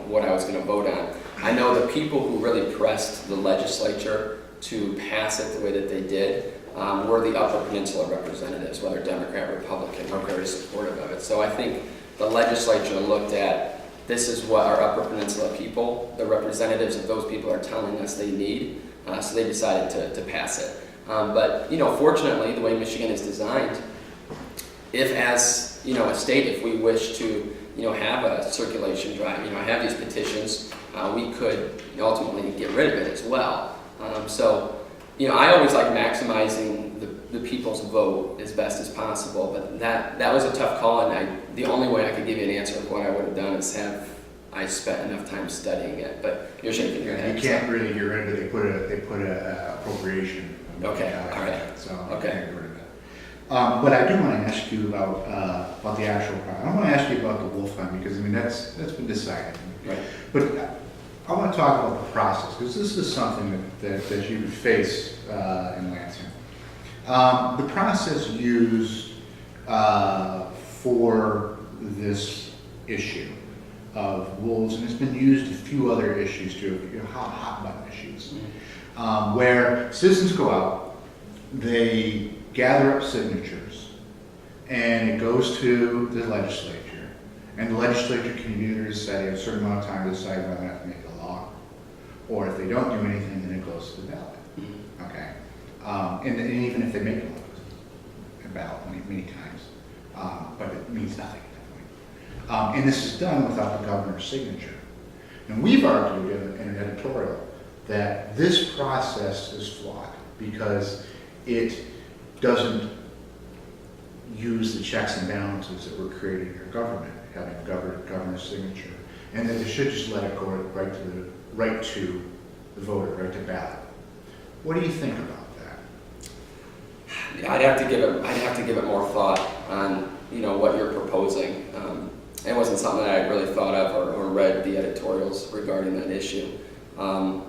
Speaker 1: what I was going to vote on. I know the people who really pressed the legislature to pass it the way that they did were the Upper Peninsula representatives, whether Democrat or Republican, were very supportive of it. So I think the legislature looked at, this is what our Upper Peninsula people, the representatives of those people, are telling us they need, so they decided to pass it. But fortunately, the way Michigan is designed, if as a state, if we wish to have a circulation drive, have these petitions, we could ultimately get rid of it as well. I always like maximizing the people's vote as best as possible, but that was a tough call, and the only way I could give you an answer of what I would have done is I spent enough time studying it. But you're shaking your head.
Speaker 3: You can't really get rid of it. They put a appropriation.
Speaker 1: Okay, all right.
Speaker 3: So
Speaker 1: okay.
Speaker 3: I can't get rid of that. But I do want to ask you about the actual problem. I want to ask you about the wolf hunt because that's been decided.
Speaker 1: Right.
Speaker 3: But I want to talk about the process because this is something that you face in Lansing. The process used for this issue of wolves, and it's been used a few other issues too, hot button issues, where citizens go out, they gather up signatures, and it goes to the legislature, and the legislature can either decide a certain amount of time to decide whether or not to make it a law, or if they don't do anything, then it goes to the ballot. Okay, and even if they make it a ballot many times, but it means nothing. And this is done without the governor's signature. And we've argued in an editorial that this process is flawed because it doesn't use the checks and balances that were created in your government, having a governor's signature, and that they should just let it go right to the voter, right to ballot. What do you think about that?
Speaker 1: Yeah, I'd have to give it more thought on what you're proposing. It wasn't something that I really thought of or read the editorials regarding that issue. I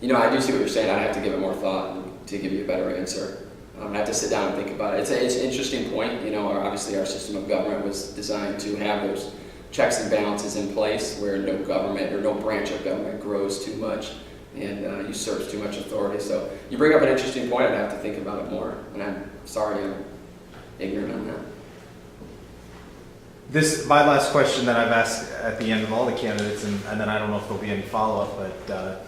Speaker 1: do see what you're saying. I'd have to give it more thought to give you a better answer. I have to sit down and think about it. It's an interesting point. Obviously our system of government was designed to have those checks and balances in place where no government or no branch of government grows too much and usurps too much authority. So you bring up an interesting point. I'd have to think about it more. And I'm sorry I'm ignorant on that.
Speaker 2: My last question that I've asked at the end of all the candidates, and then I don't know if there'll be any follow-up, but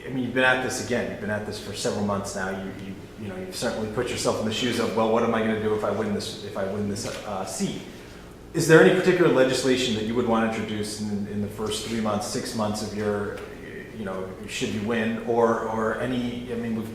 Speaker 2: you've been at this again. You've been at this for several months now. You've certainly put yourself in the shoes of, well, what am I going to do if I win this seat? Is there any particular legislation that you would want to introduce in the first 3 months, 6 months of your, should you win, or any?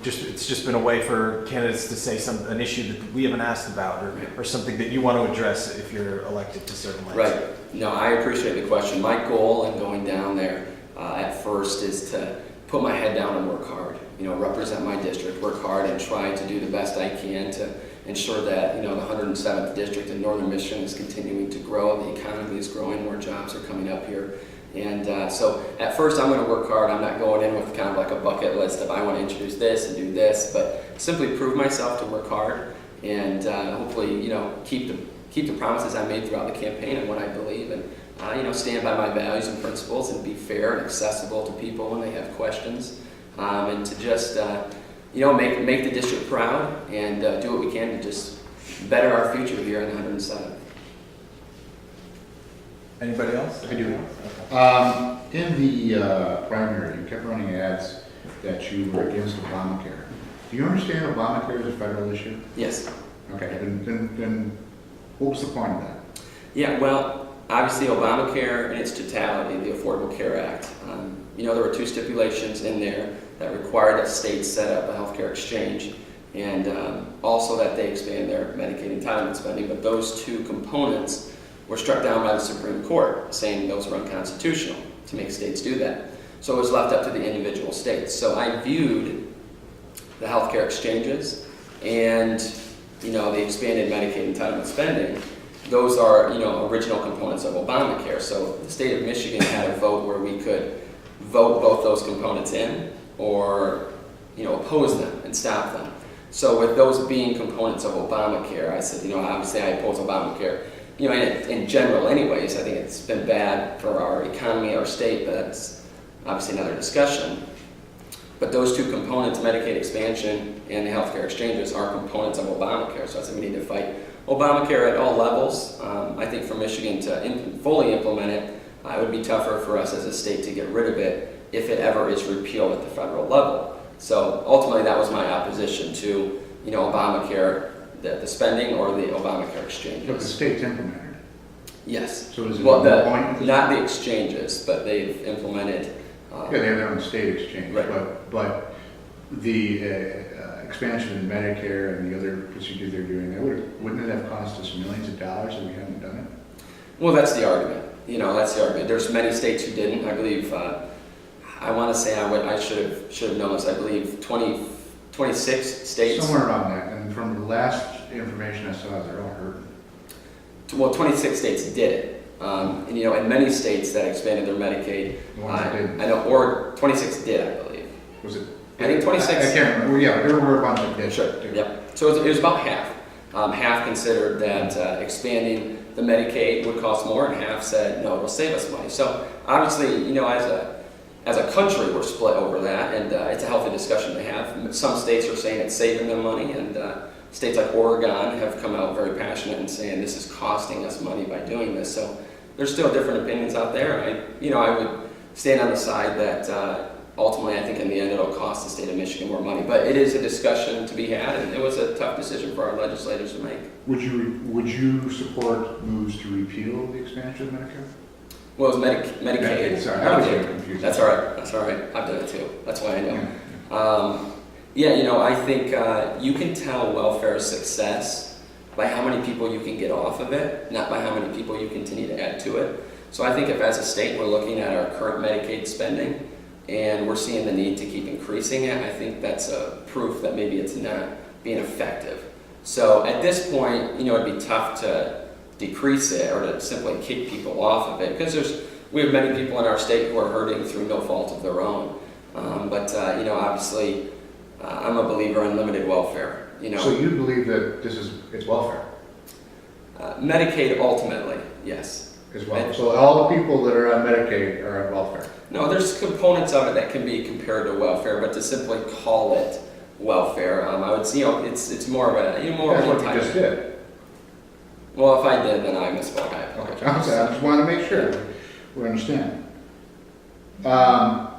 Speaker 2: It's just been a way for candidates to say an issue that we haven't asked about, or something that you want to address if you're elected to certain lands.
Speaker 1: Right. No, I appreciate the question. My goal in going down there at first is to put my head down and work hard. Represent my district, work hard, and try to do the best I can to ensure that the 107th district in northern Michigan is continuing to grow. The economy is growing. More jobs are coming up here. And so at first I'm going to work hard. I'm not going in with kind of like a bucket list of I want to introduce this and do this, but simply prove myself to work hard and hopefully keep the promises I made throughout the campaign and what I believe, and stand by my values and principles and be fair and accessible to people when they have questions, and to just, make the district proud and do what we can to just better our future here in the 107th.
Speaker 2: Anybody else?
Speaker 3: I do. In the primary, you kept running ads that you were against Obamacare. Do you understand Obamacare is a federal issue?
Speaker 1: Yes.
Speaker 3: Okay, then what was the point of that?
Speaker 1: Yeah, well, obviously Obamacare in its totality, the Affordable Care Act, there were two stipulations in there that required that states set up a healthcare exchange, and also that they expand their Medicaid entitlement spending, but those two components were struck down by the Supreme Court, saying those were unconstitutional to make states do that. So it was left up to the individual states. So I viewed the healthcare exchanges and the expanded Medicaid entitlement spending, those are original components of Obamacare. So the state of Michigan had a vote where we could vote both those components in or oppose them and stop them. So with those being components of Obamacare, I said, obviously I oppose Obamacare. In general anyways, I think it's been bad for our economy, our state, but that's obviously another discussion. But those two components, Medicaid expansion and the healthcare exchanges, are components of Obamacare. So I said we need to fight Obamacare at all levels. I think for Michigan to fully implement it, it would be tougher for us as a state to get rid of it if it ever is repealed at the federal level. So ultimately that was my opposition to Obamacare, the spending or the Obamacare exchanges.
Speaker 3: But the states implemented it.
Speaker 1: Yes.
Speaker 3: So is it
Speaker 1: Well,
Speaker 3: point?
Speaker 1: not the exchanges, but they've implemented.
Speaker 3: Yeah, they have their own state exchange,
Speaker 1: Right.
Speaker 3: but the expansion in Medicare and the other procedures they're doing, wouldn't it have cost us millions of dollars if we hadn't done it?
Speaker 1: Well, that's the argument. That's the argument. There's many states who didn't. I believe. I want to say I should have known this. I believe 26 states.
Speaker 3: Somewhere around that. And from the last information I saw, they're all hurting.
Speaker 1: Well, 26 states did it. And many states that expanded their Medicaid.
Speaker 3: The ones that didn't.
Speaker 1: I know, or 26 did, I believe.
Speaker 3: Was it?
Speaker 1: I think 26.
Speaker 3: I can't remember. Well, yeah, there were a bunch that did.
Speaker 1: Sure. Yep. So it was about half. Half considered that expanding the Medicaid would cost more, and half said no, it'll save us money. So obviously, as a country, we're split over that, and it's a healthy discussion to have. Some states are saying it's saving them money, and states like Oregon have come out very passionate and saying this is costing us money by doing this. So there's still different opinions out there. I would stand on the side that ultimately, I think in the end it'll cost the state of Michigan more money. But it is a discussion to be had, and it was a tough decision for our legislators to make.
Speaker 3: Would you support moves to repeal the expansion of Medicare?
Speaker 1: Well, it was Medicaid.
Speaker 3: Sorry, I was getting confused.
Speaker 1: That's all right. That's all right. I've done it too. That's why I know. I think you can tell welfare success by how many people you can get off of it, not by how many people you continue to add to it. So I think if as a state we're looking at our current Medicaid spending and we're seeing the need to keep increasing it, I think that's a proof that maybe it's not being effective. So at this point, it'd be tough to decrease it or to simply kick people off of it because we have many people in our state who are hurting through no fault of their own. Obviously, I'm a believer in limited welfare.
Speaker 3: So you believe that it's welfare?
Speaker 1: Medicaid ultimately, yes.
Speaker 3: As well. So all the people that are on Medicaid are on welfare?
Speaker 1: No, there's components of it that can be compared to welfare, but to simply call it welfare, I would say it's more of a more
Speaker 3: That's
Speaker 1: of
Speaker 3: what
Speaker 1: a
Speaker 3: you just did.
Speaker 1: Well, if I did, then I misspoke. I apologize.
Speaker 3: Okay, I just want to make sure we understand. I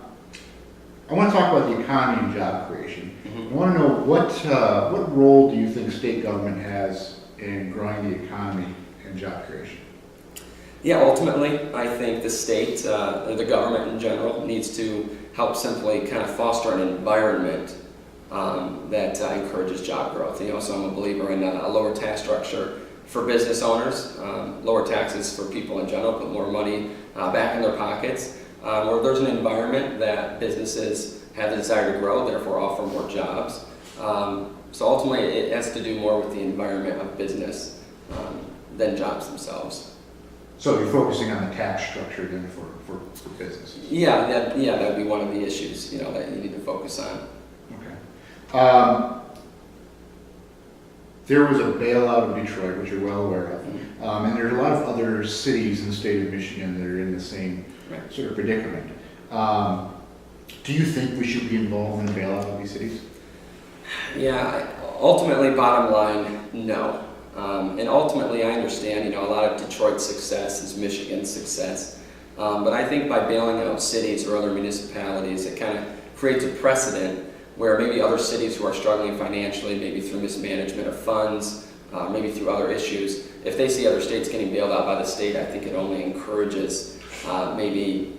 Speaker 3: want to talk about the economy and job creation.
Speaker 1: Mhm.
Speaker 3: I want to know what role do you think state government has in growing the economy and job creation?
Speaker 1: Yeah, ultimately, I think the state, or the government in general, needs to help simply kind of foster an environment that encourages job growth. So I'm a believer in a lower tax structure for business owners, lower taxes for people in general, put more money back in their pockets, where there's an environment that businesses have the desire to grow, therefore offer more jobs. So ultimately, it has to do more with the environment of business than jobs themselves.
Speaker 3: So you're focusing on the tax structure then for businesses?
Speaker 1: Yeah, that'd be one of the issues, that you need to focus on.
Speaker 3: Okay. there was a bailout of Detroit, which you're well aware of, and there are a lot of other cities in the state of Michigan that are in the same
Speaker 1: Right.
Speaker 3: sort of predicament. Do you think we should be involved in the bailout of these cities?
Speaker 1: Yeah, ultimately, bottom line, no. And ultimately, I understand, a lot of Detroit's success is Michigan's success. But I think by bailing out cities or other municipalities, it kind of creates a precedent where maybe other cities who are struggling financially, maybe through mismanagement of funds, maybe through other issues, if they see other states getting bailed out by the state, I think it only encourages maybe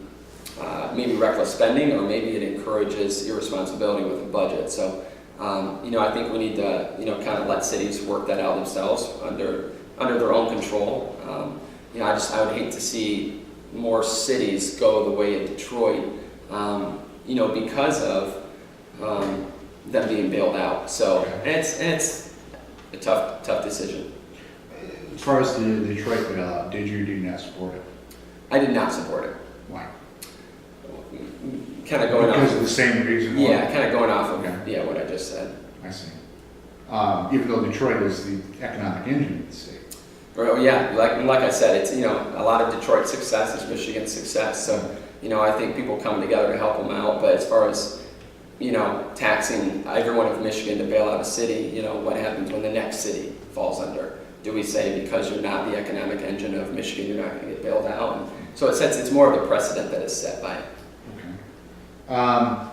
Speaker 1: reckless spending, or maybe it encourages irresponsibility with the budget. So, I think we need to, kind of let cities work that out themselves under their own control. I would hate to see more cities go the way of Detroit, because of them being bailed out. So it's a tough decision.
Speaker 3: As far as the Detroit bailout, did you or did you not support it?
Speaker 1: I did not support it.
Speaker 3: Why?
Speaker 1: Kind of going
Speaker 3: Because
Speaker 1: off.
Speaker 3: of the same reason?
Speaker 1: Yeah, kind of going off of
Speaker 3: Okay.
Speaker 1: what I just said.
Speaker 3: I see. Even though Detroit is the economic engine of the state.
Speaker 1: Well, yeah, like I said, it's a lot of Detroit's success is Michigan's success. So I think people come together to help them out. But as far as taxing everyone of Michigan to bail out a city, what happens when the next city falls under? Do we say because you're not the economic engine of Michigan, you're not going to get bailed out? And so it's more of the precedent that is set by it.
Speaker 3: Okay.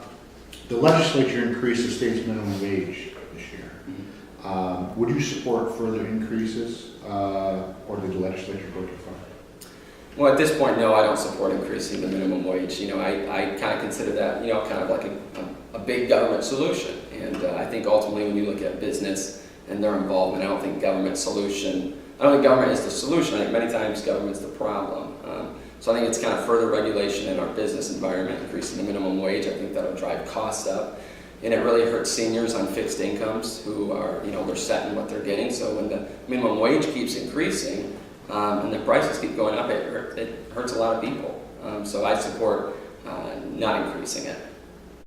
Speaker 3: The legislature increased the state's minimum wage this year. Would you support further increases, or did the legislature go too far?
Speaker 1: Well, at this point, no, I don't support increasing the minimum wage. I kind of consider that, kind of like a big government solution. And I think ultimately when you look at business and their involvement, I don't think government is the solution. I think many times government's the problem. So I think it's kind of further regulation in our business environment, increasing the minimum wage. I think that'll drive costs up. And it really hurts seniors on fixed incomes who are, they're set in what they're getting. So when the minimum wage keeps increasing and the prices keep going up, it hurts a lot of people. So I support not increasing it.